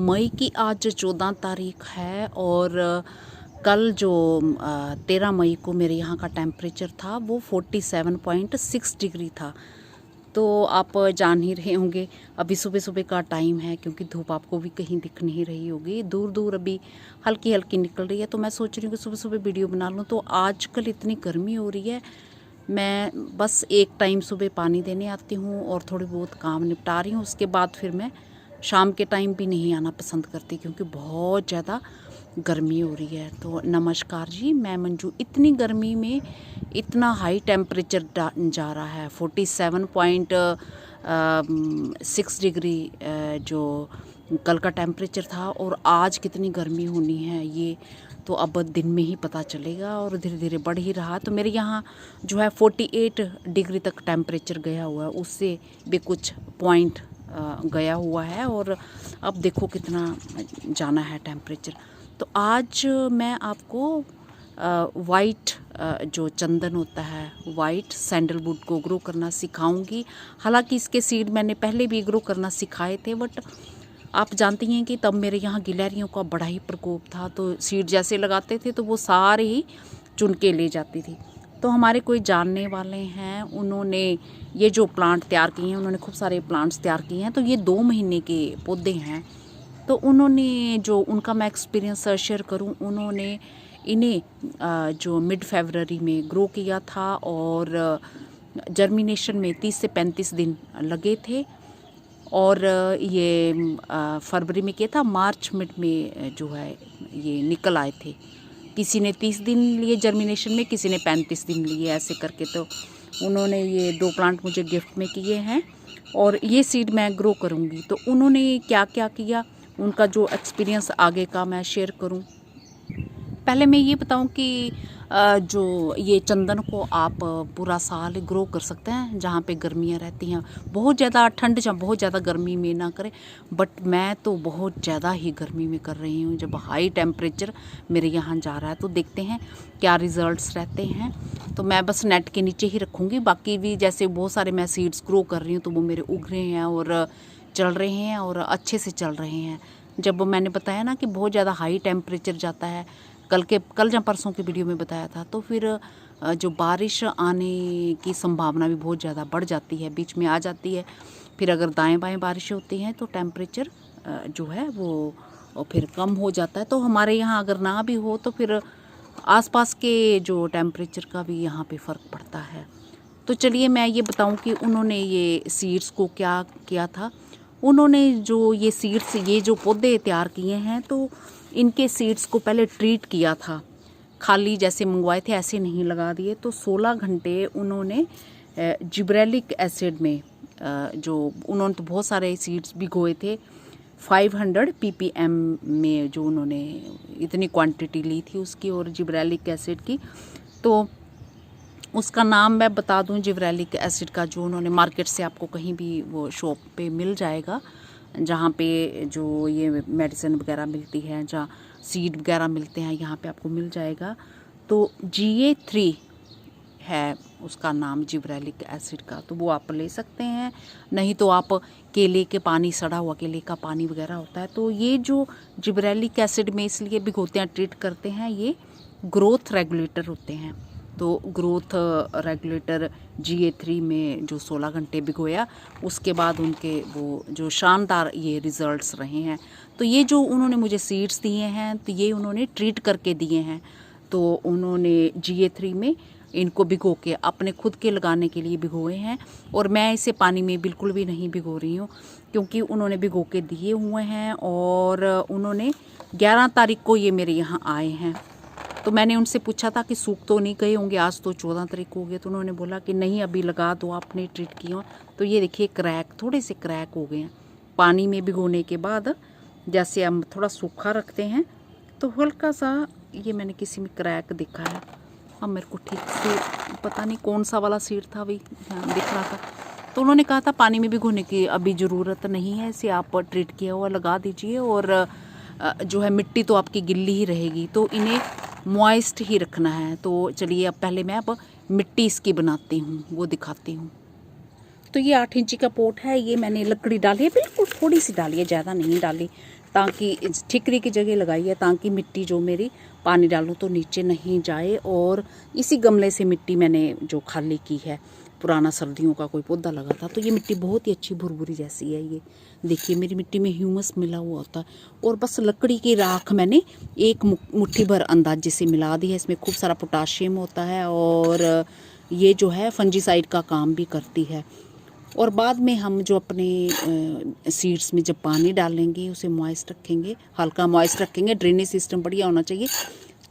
मई की आज 14 तारीख है और कल जो 13 मई को मेरे यहाँ का टेम्परेचर था वो 47.6 डिग्री था। तो आप जान ही रहे होंगे अभी सुबह सुबह का टाइम है, क्योंकि धूप आपको भी कहीं दिख नहीं रही होगी, दूर दूर अभी हल्की हल्की निकल रही है। तो मैं सोच रही हूँ कि सुबह सुबह वीडियो बना लूँ। तो आजकल इतनी गर्मी हो रही है, मैं बस एक टाइम सुबह पानी देने आती हूँ और थोड़ी बहुत काम निपटा रही हूँ। उसके बाद फिर मैं शाम के टाइम भी नहीं आना पसंद करती, क्योंकि बहुत ज़्यादा गर्मी हो रही है। तो नमस्कार जी, मैं मंजू। इतनी गर्मी में इतना हाई टेम्परेचर जा रहा है, 47.6 डिग्री जो कल का टेम्परेचर था, और आज कितनी गर्मी होनी है ये तो अब दिन में ही पता चलेगा, और धीरे धीरे बढ़ ही रहा। तो मेरे यहाँ जो है 48 डिग्री तक टेम्परेचर गया हुआ है, उससे भी कुछ पॉइंट गया हुआ है, और अब देखो कितना जाना है टेम्परेचर। तो आज मैं आपको वाइट जो चंदन होता है, वाइट सैंडलवुड को ग्रो करना सिखाऊंगी। हालांकि इसके सीड मैंने पहले भी ग्रो करना सिखाए थे, बट आप जानती हैं कि तब मेरे यहाँ गिलहरियों का बड़ा ही प्रकोप था। तो सीड जैसे लगाते थे तो वो सारे ही चुन के ले जाती थी। तो हमारे कोई जानने वाले हैं, उन्होंने ये जो प्लांट तैयार किए हैं, उन्होंने खूब सारे प्लांट्स तैयार किए हैं। तो ये 2 महीने के पौधे हैं। तो उन्होंने जो उनका मैं एक्सपीरियंस शेयर करूं, उन्होंने इन्हें जो मिड फरवरी में ग्रो किया था, और जर्मिनेशन में 30 से 35 दिन लगे थे, और ये फरवरी में किया था, मार्च मिड में जो है ये निकल आए थे। किसी ने 30 दिन लिए जर्मिनेशन में, किसी ने 35 दिन लिए, ऐसे करके। तो उन्होंने ये 2 प्लांट मुझे गिफ्ट में किए हैं, और ये सीड मैं ग्रो करूँगी। तो उन्होंने क्या क्या किया, उनका जो एक्सपीरियंस आगे का मैं शेयर करूँ। पहले मैं ये बताऊं कि जो ये चंदन को आप पूरा साल ग्रो कर सकते हैं, जहाँ पे गर्मियाँ रहती हैं। बहुत ज़्यादा ठंड या बहुत ज़्यादा गर्मी में ना करें, बट मैं तो बहुत ज़्यादा ही गर्मी में कर रही हूँ, जब हाई टेम्परेचर मेरे यहाँ जा रहा है। तो देखते हैं क्या रिज़ल्ट्स रहते हैं। तो मैं बस नेट के नीचे ही रखूँगी। बाकी भी जैसे बहुत सारे मैं सीड्स ग्रो कर रही हूँ, तो वो मेरे उग रहे हैं और चल रहे हैं, और अच्छे से चल रहे हैं। जब मैंने बताया ना कि बहुत ज़्यादा हाई टेम्परेचर जाता है, कल या परसों की वीडियो में बताया था, तो फिर जो बारिश आने की संभावना भी बहुत ज़्यादा बढ़ जाती है, बीच में आ जाती है। फिर अगर दाएं बाएं बारिशें होती हैं तो टेम्परेचर जो है वो फिर कम हो जाता है। तो हमारे यहाँ अगर ना भी हो तो फिर आसपास के जो टेम्परेचर का भी यहाँ पे फ़र्क पड़ता है। तो चलिए मैं ये बताऊँ कि उन्होंने ये सीड्स को क्या किया था। उन्होंने जो ये सीड्स, ये जो पौधे तैयार किए हैं, तो इनके सीड्स को पहले ट्रीट किया था। खाली जैसे मंगवाए थे ऐसे नहीं लगा दिए। तो 16 घंटे उन्होंने जिब्रेलिक एसिड में जो उन्होंने तो बहुत सारे सीड्स भिगोए थे, 500 ppm में जो उन्होंने इतनी क्वांटिटी ली थी उसकी, और जिब्रेलिक एसिड की। तो उसका नाम मैं बता दूं, जिब्रेलिक एसिड का, जो उन्होंने मार्केट से आपको कहीं भी वो शॉप पे मिल जाएगा, जहाँ पे जो ये मेडिसिन वगैरह मिलती है, जहाँ सीड वगैरह मिलते हैं, यहाँ पे आपको मिल जाएगा। तो GA3 है उसका नाम, जिब्रेलिक एसिड का। तो वो आप ले सकते हैं, नहीं तो आप केले के पानी, सड़ा हुआ केले का पानी वगैरह होता है। तो ये जो जिब्रेलिक एसिड में इसलिए भिगोते हैं, ट्रीट करते हैं, ये ग्रोथ रेगुलेटर होते हैं। तो ग्रोथ रेगुलेटर GA3 में जो 16 घंटे भिगोया, उसके बाद उनके वो जो शानदार ये रिज़ल्ट्स रहे हैं। तो ये जो उन्होंने मुझे सीड्स दिए हैं, तो ये उन्होंने ट्रीट करके दिए हैं। तो उन्होंने GA3 में इनको भिगो के अपने खुद के लगाने के लिए भिगोए हैं, और मैं इसे पानी में बिल्कुल भी नहीं भिगो रही हूँ, क्योंकि उन्होंने भिगो के दिए हुए हैं। और उन्होंने 11 तारीख को ये मेरे यहाँ आए हैं। तो मैंने उनसे पूछा था कि सूख तो नहीं गए होंगे, आज तो 14 तारीख हो गए। तो उन्होंने बोला कि नहीं, अभी लगा दो, आपने ट्रीट किया। तो ये देखिए क्रैक, थोड़े से क्रैक हो गए हैं पानी में भिगोने के बाद। जैसे हम थोड़ा सूखा रखते हैं तो हल्का सा ये मैंने किसी में क्रैक देखा है। अब मेरे को ठीक से पता नहीं कौन सा वाला सीड था, अभी दिख रहा था। तो उन्होंने कहा था पानी में भिगोने की अभी ज़रूरत नहीं है, इसे आप ट्रीट किया हुआ लगा दीजिए, और जो है मिट्टी तो आपकी गिल्ली ही रहेगी, तो इन्हें मॉइस्ट ही रखना है। तो चलिए अब पहले मैं अब मिट्टी इसकी बनाती हूँ, वो दिखाती हूँ। तो ये 8 इंची का पोट है, ये मैंने लकड़ी डाली है, बिल्कुल थोड़ी सी डाली है, ज़्यादा नहीं डाली, ताकि ठिकरी की जगह लगाई है ताकि मिट्टी जो मेरी पानी डालूँ तो नीचे नहीं जाए। और इसी गमले से मिट्टी मैंने जो खाली की है, पुराना सर्दियों का कोई पौधा लगा था, तो ये मिट्टी बहुत ही अच्छी भुरभुरी जैसी है। ये देखिए मेरी मिट्टी में ह्यूमस मिला हुआ होता है। और बस लकड़ी की राख मैंने एक मुट्ठी भर अंदाजे से मिला दी है। इसमें खूब सारा पोटाशियम होता है और ये जो है फंजीसाइड का काम भी करती है। और बाद में हम जो अपने सीड्स में जब पानी डालेंगे उसे मॉइस्ट रखेंगे, हल्का मॉइस्ट रखेंगे, ड्रेनेज सिस्टम बढ़िया होना चाहिए।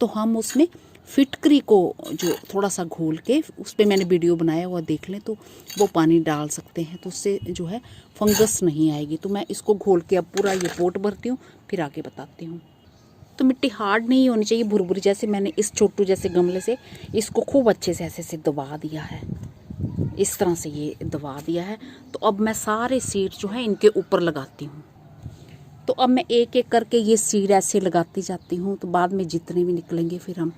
तो हम उसमें फिटकरी को जो थोड़ा सा घोल के, उस पर मैंने वीडियो बनाया हुआ, देख लें, तो वो पानी डाल सकते हैं, तो उससे जो है फंगस नहीं आएगी। तो मैं इसको घोल के अब पूरा ये पोट भरती हूँ, फिर आगे बताती हूँ। तो मिट्टी हार्ड नहीं होनी चाहिए, भुरभुरी जैसे। मैंने इस छोटू जैसे गमले से इसको खूब अच्छे से ऐसे दबा दिया है, इस तरह से ये दबा दिया है। तो अब मैं सारे सीड जो है इनके ऊपर लगाती हूँ। तो अब मैं एक एक करके ये सीड ऐसे लगाती जाती हूँ। तो बाद में जितने भी निकलेंगे फिर हम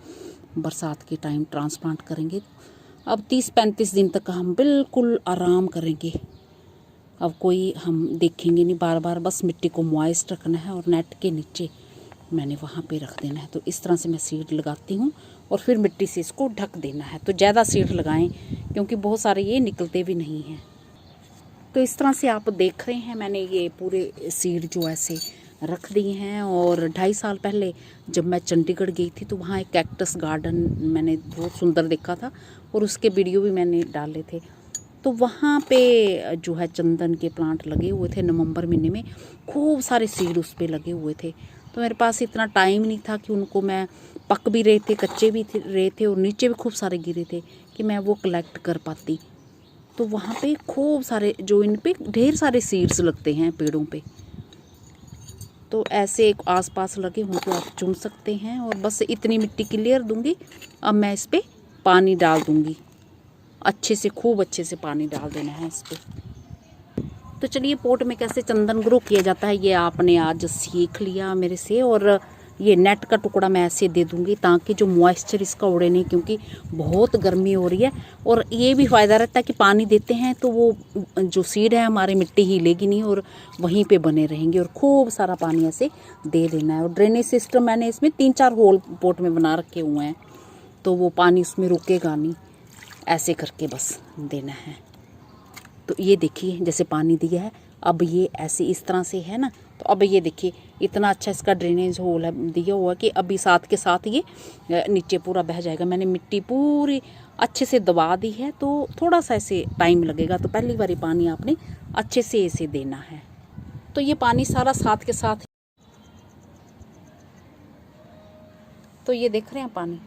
बरसात के टाइम ट्रांसप्लांट करेंगे। अब 30-35 दिन तक हम बिल्कुल आराम करेंगे। अब कोई हम देखेंगे नहीं, बार बार बस मिट्टी को मॉइस्ट रखना है और नेट के नीचे मैंने वहाँ पे रख देना है। तो इस तरह से मैं सीड लगाती हूँ और फिर मिट्टी से इसको ढक देना है। तो ज़्यादा सीड लगाएं क्योंकि बहुत सारे ये निकलते भी नहीं हैं। तो इस तरह से आप देख रहे हैं मैंने ये पूरे सीड जो ऐसे रख दिए हैं। और 2.5 साल पहले जब मैं चंडीगढ़ गई थी तो वहाँ एक कैक्टस गार्डन मैंने बहुत सुंदर देखा था और उसके वीडियो भी मैंने डाले थे। तो वहाँ पे जो है चंदन के प्लांट लगे हुए थे, नवंबर महीने में खूब सारे सीड उस पर लगे हुए थे। तो मेरे पास इतना टाइम नहीं था कि उनको, मैं पक भी रहे थे, कच्चे भी रहे थे और नीचे भी खूब सारे गिरे थे, कि मैं वो कलेक्ट कर पाती। तो वहाँ पे खूब सारे, जो इन पे ढेर सारे सीड्स लगते हैं पेड़ों पे, तो ऐसे एक आसपास लगे हों तो आप चुन सकते हैं। और बस इतनी मिट्टी क्लियर दूंगी। अब मैं इस पर पानी डाल दूंगी अच्छे से, खूब अच्छे से पानी डाल देना है इस पर। तो चलिए पोट में कैसे चंदन ग्रो किया जाता है ये आपने आज सीख लिया मेरे से। और ये नेट का टुकड़ा मैं ऐसे दे दूंगी ताकि जो मॉइस्चर इसका उड़े नहीं, क्योंकि बहुत गर्मी हो रही है। और ये भी फ़ायदा रहता है कि पानी देते हैं तो वो जो सीड है हमारी मिट्टी हिलेगी नहीं और वहीं पे बने रहेंगे। और खूब सारा पानी ऐसे दे देना है। और ड्रेनेज सिस्टम मैंने इसमें 3-4 होल पोट में बना रखे हुए हैं, तो वो पानी उसमें रुकेगा नहीं, ऐसे करके बस देना है। तो ये देखिए जैसे पानी दिया है, अब ये ऐसे इस तरह से है ना। तो अब ये देखिए इतना अच्छा इसका ड्रेनेज होल है दिया हुआ कि अभी साथ के साथ ये नीचे पूरा बह जाएगा। मैंने मिट्टी पूरी अच्छे से दबा दी है, तो थोड़ा सा ऐसे टाइम लगेगा। तो पहली बारी पानी आपने अच्छे से इसे देना है। तो ये पानी सारा साथ के साथ, तो ये देख रहे हैं पानी,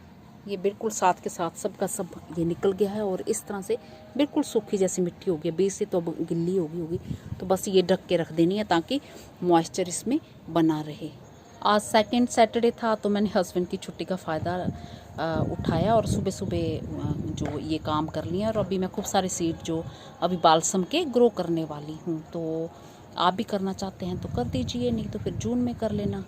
ये बिल्कुल साथ के साथ सबका सब ये निकल गया है। और इस तरह से बिल्कुल सूखी जैसी मिट्टी हो गई, बीच से तो अब गिल्ली होगी। तो बस ये ढक के रख देनी है ताकि मॉइस्चर इसमें बना रहे। आज सेकंड सैटरडे था तो मैंने हस्बैंड की छुट्टी का फ़ायदा उठाया और सुबह सुबह जो ये काम कर लिया। और अभी मैं खूब सारे सीड जो अभी बालसम के ग्रो करने वाली हूँ। तो आप भी करना चाहते हैं तो कर दीजिए, नहीं तो फिर जून में कर लेना।